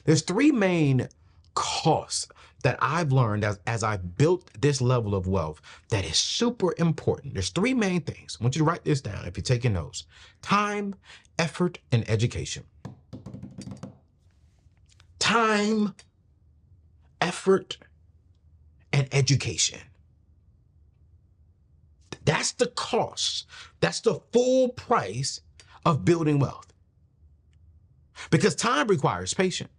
There's three main costs that I've learned as I've built this level of wealth that is super important. There's three main things. I want you to write this down if you're taking notes. Time, effort, and education. Time, effort, and education. That's the cost. That's the full price of building wealth. Because time requires patience.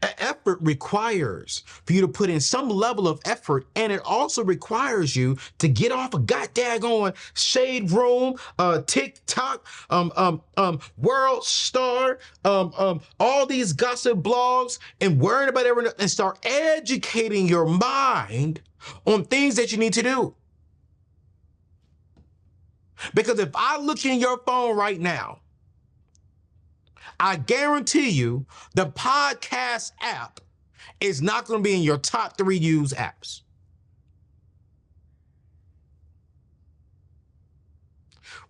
Effort requires for you to put in some level of effort, and it also requires you to get off a goddamn shade room, TikTok, World Star, all these gossip blogs, and worrying about everything, and start educating your mind on things that you need to do. Because if I look in your phone right now, I guarantee you the podcast app is not going to be in your top 3 used apps.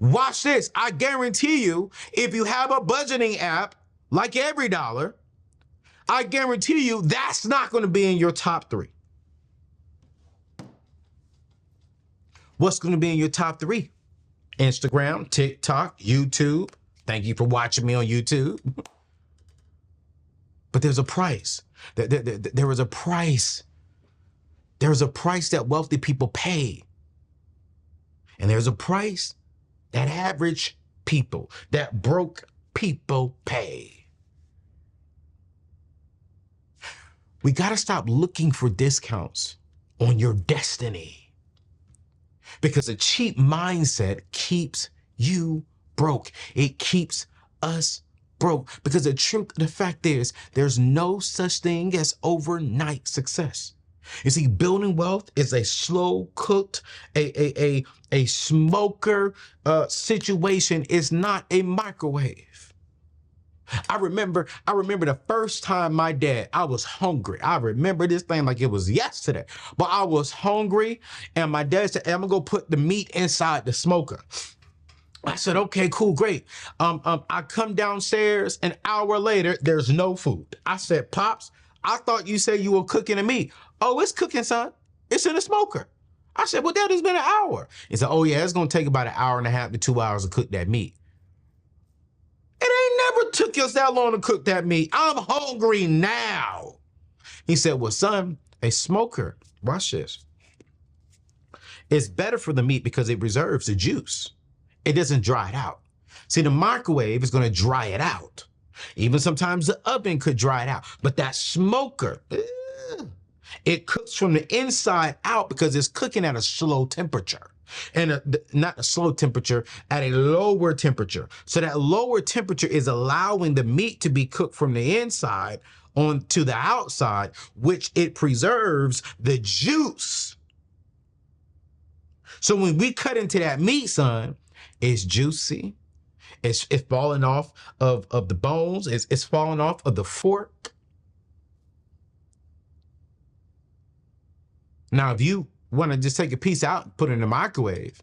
Watch this. I guarantee you, if you have a budgeting app like Every Dollar, I guarantee you that's not going to be in your top 3. What's going to be in your top 3? Instagram, TikTok, YouTube. Thank you for watching me on YouTube. But there's a price. There is a price. There's a price that wealthy people pay. And there's a price that average people, that broke people pay. We got to stop looking for discounts on your destiny. Because a cheap mindset keeps you broke. It keeps us broke. Because the fact is, there's no such thing as overnight success. You see, building wealth is a slow cooked, a smoker situation. Is not a microwave. I remember the first time I was hungry. I remember this thing like it was yesterday, but I was hungry and my dad said, hey, I'm gonna go put the meat inside the smoker. I said, okay, cool, great. I come downstairs an hour later, there's no food. I said, Pops, I thought you said you were cooking the meat. Oh, it's cooking, son. It's in the smoker. I said, well, Dad, it's been an hour. He said, oh yeah, it's gonna take about an hour and a half to 2 hours to cook that meat. It ain't never took us that long to cook that meat. I'm hungry now. He said, well, son, a smoker, watch this, is better for the meat because it reserves the juice. It doesn't dry it out. See, the microwave is going to dry it out. Even sometimes the oven could dry it out. But that smoker, it cooks from the inside out because it's cooking at a slow temperature. And not a slow temperature, at a lower temperature. So that lower temperature is allowing the meat to be cooked from the inside on to the outside, which it preserves the juice. So when we cut into that meat, son, it's juicy. It's falling off of the bones. It's falling off of the fork. Now, if you want to just take a piece out, put it in the microwave,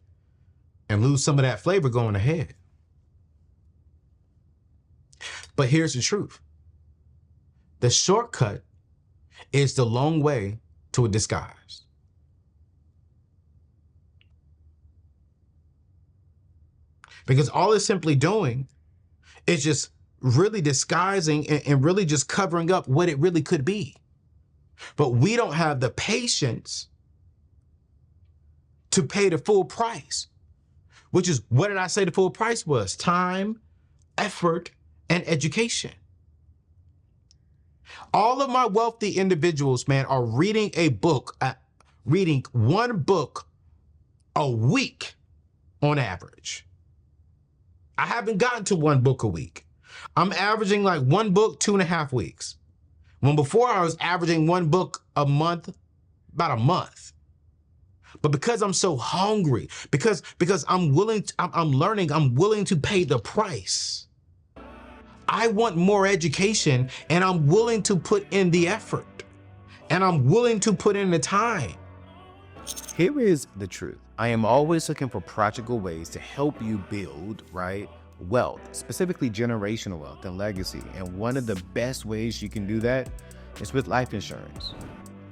and lose some of that flavor, going ahead. But here's the truth. The shortcut is the long way to a disguise. Because all it's simply doing is just really disguising and really just covering up what it really could be. But we don't have the patience to pay the full price, which is, what did I say the full price was? Time, effort, and education. All of my wealthy individuals, man, are reading reading one book a week on average. I haven't gotten to one book a week. I'm averaging like one book 2.5 weeks. When before I was averaging one book a month, about a month. But because I'm so hungry, because I'm learning, I'm willing to pay the price. I want more education, and I'm willing to put in the effort, and I'm willing to put in the time. Here is the truth. I am always looking for practical ways to help you build, right, wealth, specifically generational wealth and legacy. And one of the best ways you can do that is with life insurance.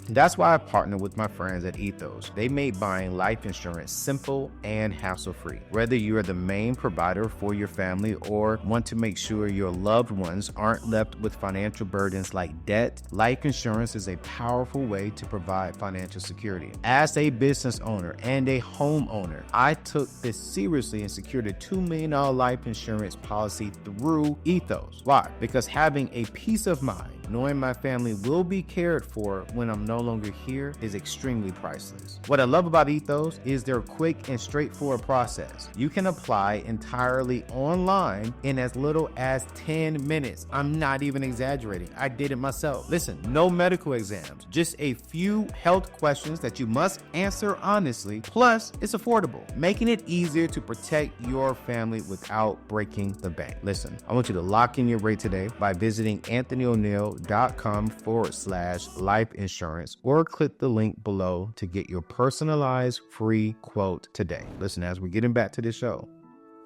That's why I partner with my friends at Ethos. They made buying life insurance simple and hassle-free. Whether you are the main provider for your family or want to make sure your loved ones aren't left with financial burdens like debt, life insurance is a powerful way to provide financial security. As a business owner and a homeowner, I took this seriously and secured a $2 million life insurance policy through Ethos. Why? Because having a peace of mind knowing my family will be cared for when I'm no longer here is extremely priceless. What I love about Ethos is their quick and straightforward process. You can apply entirely online in as little as 10 minutes. I'm not even exaggerating. I did it myself. Listen, no medical exams, just a few health questions that you must answer honestly. Plus, it's affordable, making it easier to protect your family without breaking the bank. Listen, I want you to lock in your rate today by visiting anthonyoneal.com/life insurance or click the link below to get your personalized free quote today. Listen, as we're getting back to the show,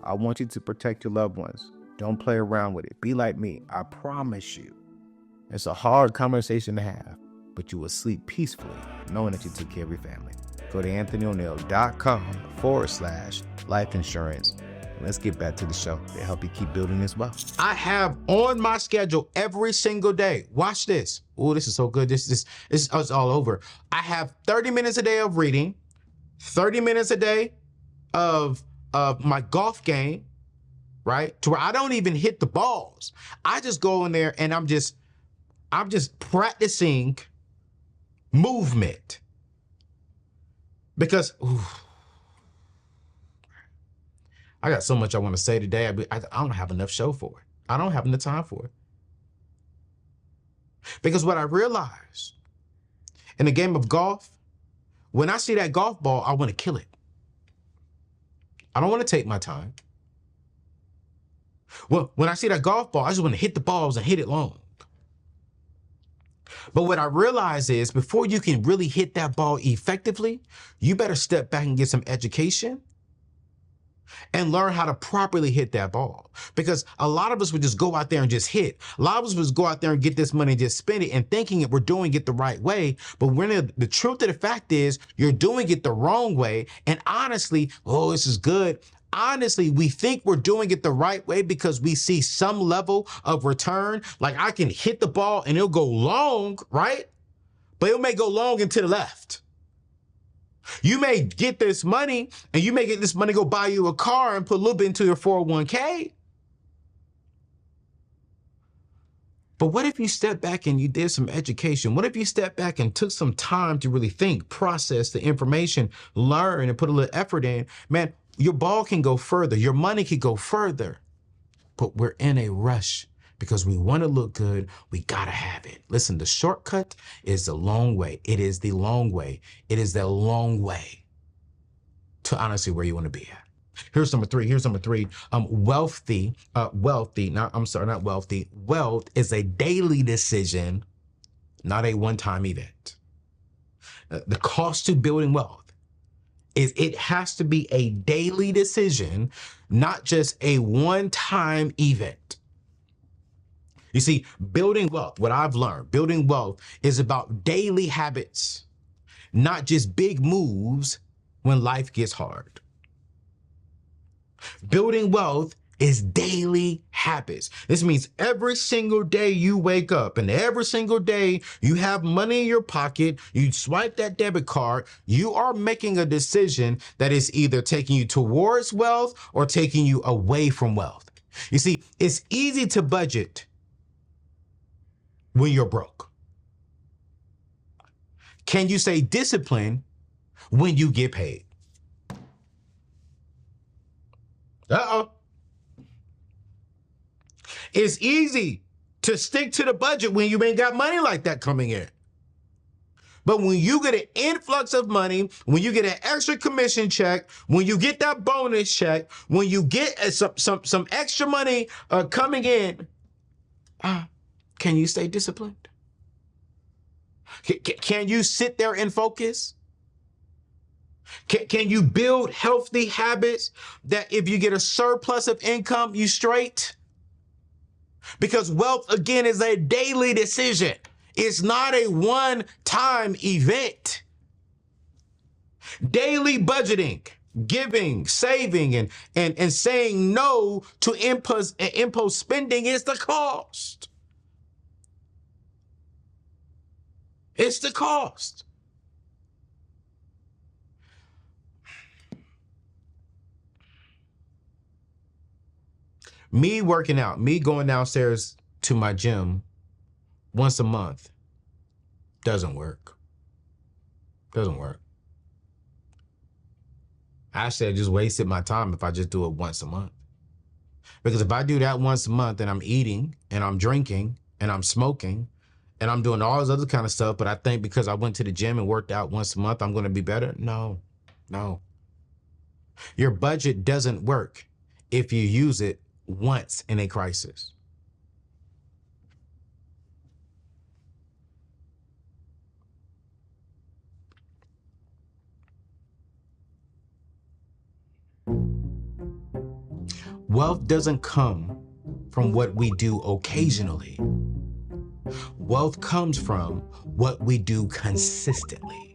I want you to protect your loved ones. Don't play around with it. Be like me. I promise you. It's a hard conversation to have, but you will sleep peacefully knowing that you took care of your family. Go to anthonyoneal.com/life insurance. Let's get back to the show to help you keep building this wealth. I have on my schedule every single day. Watch this. Oh, this is so good. This is all over. I have 30 minutes a day of reading, 30 minutes a day of my golf game, right? To where I don't even hit the balls. I just go in there and I'm just practicing movement. Because I got so much I want to say today. I don't have enough show for it. I don't have enough time for it. Because what I realized in the game of golf, when I see that golf ball, I want to kill it. I don't want to take my time. Well, when I see that golf ball, I just want to hit the balls and hit it long. But what I realize is before you can really hit that ball effectively, you better step back and get some education and learn how to properly hit that ball. Because a lot of us would just go out there and just hit. A lot of us would go out there and get this money and just spend it and thinking that we're doing it the right way. But when the truth of the fact is you're doing it the wrong way. And honestly, oh, this is good. Honestly, we think we're doing it the right way because we see some level of return. Like I can hit the ball and it'll go long, right? But it may go long and to the left. You may get this money and you may get this money go buy you a car and put a little bit into your 401k. But what if you step back and you did some education? What if you step back and took some time to really think, process the information, learn and put a little effort in? Man, your ball can go further. Your money can go further. But we're in a rush because we want to look good. We got to have it. Listen, the shortcut is the long way. It is the long way. It is the long way to honestly where you want to be at. Here's number three. Wealth is a daily decision, not a one-time event. The cost to building wealth is it has to be a daily decision, not just a one-time event. You see, building wealth, what I've learned, building wealth is about daily habits, not just big moves when life gets hard. Building wealth is daily habits. This means every single day you wake up and every single day you have money in your pocket, you swipe that debit card, you are making a decision that is either taking you towards wealth or taking you away from wealth. You see, it's easy to budget when you're broke. Can you say discipline when you get paid? Uh-oh. It's easy to stick to the budget when you ain't got money like that coming in. But when you get an influx of money, when you get an extra commission check, when you get that bonus check, when you get some extra money coming in, can you stay disciplined? Can you sit there and focus? Can you build healthy habits that if you get a surplus of income, you straight? Because wealth, again, is a daily decision. It's not a one-time event. Daily budgeting, giving, saving, and saying no to impulse spending is the cost. It's the cost. Me working out, me going downstairs to my gym once a month doesn't work. Doesn't work. Actually, I just wasted my time if I just do it once a month. Because if I do that once a month and I'm eating and I'm drinking and I'm smoking and I'm doing all this other kind of stuff, but I think because I went to the gym and worked out once a month, I'm going to be better. No. Your budget doesn't work if you use it once in a crisis. Wealth doesn't come from what we do occasionally. Wealth comes from what we do consistently.